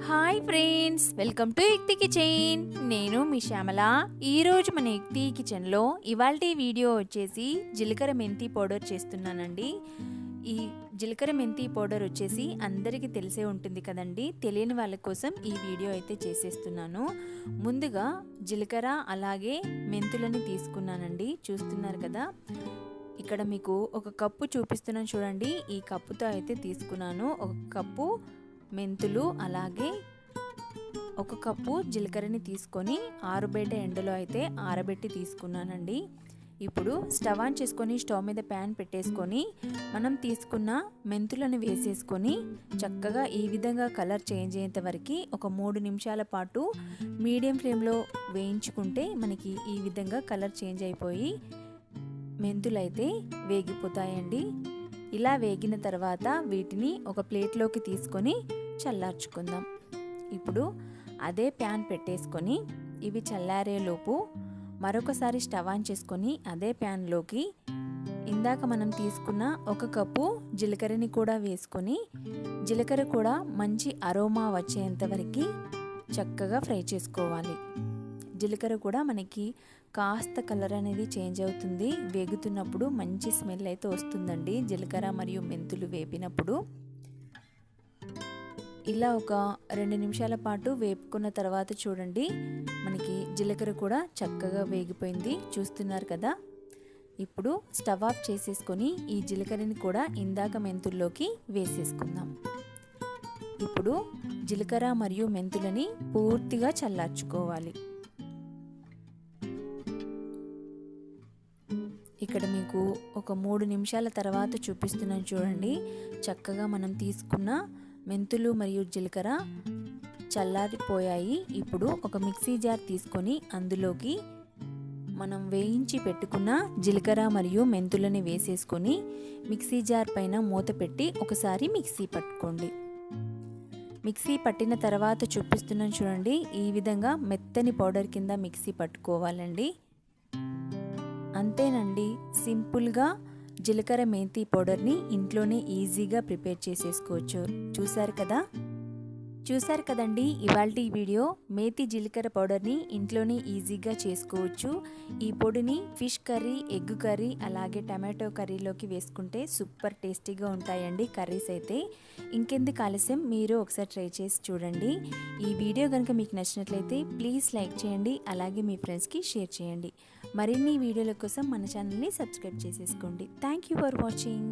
Hi friends, welcome to యుక్తి kitchen. నేను మీ శ్యామల. ఈరోజు మన యుక్తి కిచెన్లో ఇవాల్టి వీడియో వచ్చేసి జీలకర్ర మెంతి పౌడర్ చేస్తున్నానండి. ఈ జీలకర్ర మెంతి పౌడర్ వచ్చేసి అందరికీ తెలిసే ఉంటుంది కదండి. తెలియని వాళ్ళ కోసం ఈ వీడియో అయితే చేసేస్తున్నాను. ముందుగా జీలకర్ర అలాగే మెంతులని తీసుకున్నానండి. చూస్తున్నారు కదా, ఇక్కడ మీకు ఒక కప్పు చూపిస్తున్నాను చూడండి. ఈ కప్పుతో అయితే తీసుకున్నాను. ఒక కప్పు మెంతులు అలాగే ఒక కప్పు జీలకర్రని తీసుకొని ఆరుబయట ఎండలో అయితే ఆరబెట్టి తీసుకున్నానండి. ఇప్పుడు స్టవ్ ఆన్ చేసుకొని స్టవ్ మీద ప్యాన్ పెట్టేసుకొని మనం తీసుకున్న మెంతులను వేసేసుకొని చక్కగా ఈ విధంగా కలర్ చేంజ్ అయ్యేంత వరకు ఒక 3 నిమిషాల పాటు మీడియం ఫ్లేమ్లో వేయించుకుంటే మనకి ఈ విధంగా కలర్ చేంజ్ అయిపోయి మెంతులు అయితే వేగిపోతాయండి. ఇలా వేగిన తర్వాత వీటిని ఒక ప్లేట్లోకి తీసుకొని చల్లార్చుకుందాం. ఇప్పుడు అదే ప్యాన్ పెట్టేసుకొని ఇవి చల్లారేలోపు మరొకసారి స్టవ్ ఆన్ చేసుకొని అదే ప్యాన్లోకి ఇందాక మనం తీసుకున్న ఒక కప్పు జీలకర్రని కూడా వేసుకొని జీలకర్ర కూడా మంచి అరోమా వచ్చేంత వరకు చక్కగా ఫ్రై చేసుకోవాలి. జీలకర్ర కూడా మనకి కాస్త కలర్ అనేది చేంజ్ అవుతుంది. వేగుతున్నప్పుడు మంచి స్మెల్ అయితే వస్తుందండి. జీలకర్ర మరియు మెంతులు వేపినప్పుడు ఇలా ఒక 2 నిమిషాల పాటు వేపుకున్న తర్వాత చూడండి, మనకి జీలకర్ర కూడా చక్కగా వేగిపోయింది. చూస్తున్నారు కదా. ఇప్పుడు స్టవ్ ఆఫ్ చేసేసుకొని ఈ జీలకర్రని కూడా ఇందాక మెంతుల్లోకి వేసేసుకుందాం. ఇప్పుడు జీలకర్ర మరియు మెంతులని పూర్తిగా చల్లార్చుకోవాలి. ఇక్కడ మీకు ఒక 3 నిమిషాల తర్వాత చూపిస్తున్నాను చూడండి. చక్కగా మనం తీసుకున్న మెంతులు మరియు జీలకర్ర చల్లారిపోయాయి. ఇప్పుడు ఒక మిక్సీ జార్ తీసుకొని అందులోకి మనం వేయించి పెట్టుకున్న జీలకర్ర మరియు మెంతులని వేసేసుకొని మిక్సీ జార్ పైన మూత పెట్టి ఒకసారి మిక్సీ పట్టుకోండి. మిక్సీ పట్టిన తర్వాత చూపిస్తున్నాను చూడండి. ఈ విధంగా మెత్తని పౌడర్ కింద మిక్సీ పట్టుకోవాలండి. అంతేనండి, సింపుల్గా జీలకర్ర మెంతి పౌడర్ని ఇంట్లోనే ఈజీగా ప్రిపేర్ చేసేసుకోవచ్చు. చూసారు కదండి ఇవాల్టి వీడియో. మేతి జీలకర్ర పౌడర్ని ఇంట్లోనే ఈజీగా చేసుకోవచ్చు. ఈ పొడిని ఫిష్ కర్రీ, ఎగ్ కర్రీ అలాగే టమాటో కర్రీలోకి వేసుకుంటే సూపర్ టేస్టీగా ఉంటాయండి కర్రీస్ అయితే. ఇంకెందుకు ఆలస్యం, మీరు ఒకసారి ట్రై చేసి చూడండి. ఈ వీడియో కనుక మీకు నచ్చినట్లయితే ప్లీజ్ లైక్ చేయండి, అలాగే మీ ఫ్రెండ్స్కి షేర్ చేయండి. మరిన్ని వీడియోల కోసం మన ఛానల్ని సబ్స్క్రైబ్ చేసేసుకోండి. Thank you for watching.